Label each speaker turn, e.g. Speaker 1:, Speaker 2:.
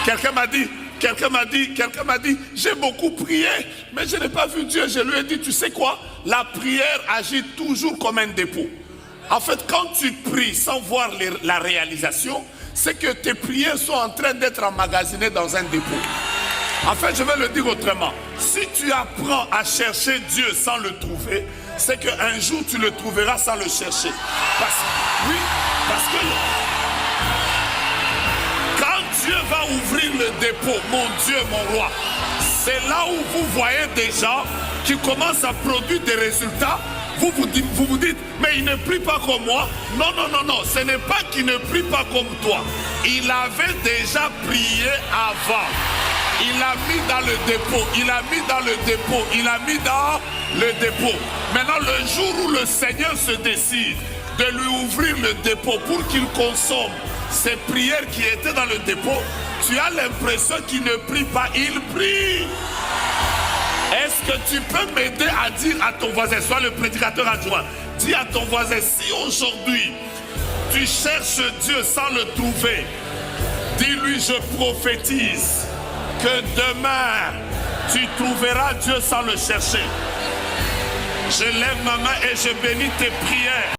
Speaker 1: quelqu'un m'a dit, j'ai beaucoup prié, mais je n'ai pas vu Dieu. Je lui ai dit, tu sais quoi? La prière agit toujours comme un dépôt. En fait, quand tu pries sans voir la réalisation, c'est que tes prières sont en train d'être emmagasinées dans un dépôt. En fait, je vais le dire autrement. Si tu apprends à chercher Dieu sans le trouver, c'est qu'un jour tu le trouveras sans le chercher. Parce que quand Dieu va ouvrir le dépôt, mon Dieu, mon roi, c'est là où vous voyez des gens qui commencent à produire des résultats. Vous vous dites, mais il ne prie pas comme moi. Non, non, non, non, ce n'est pas qu'il ne prie pas comme toi. Il avait déjà prié avant. Il l'a mis dans le dépôt, il a mis dans le dépôt, il a mis dans le dépôt. Maintenant, le jour où le Seigneur se décide de lui ouvrir le dépôt pour qu'il consomme ces prières qui étaient dans le dépôt, tu as l'impression qu'il ne prie pas, il prie. Est-ce que tu peux m'aider à dire à ton voisin, sois le prédicateur adjoint, dis à ton voisin, si aujourd'hui tu cherches Dieu sans le trouver, dis-lui, je prophétise que demain, tu trouveras Dieu sans le chercher. Je lève ma main et je bénis tes prières.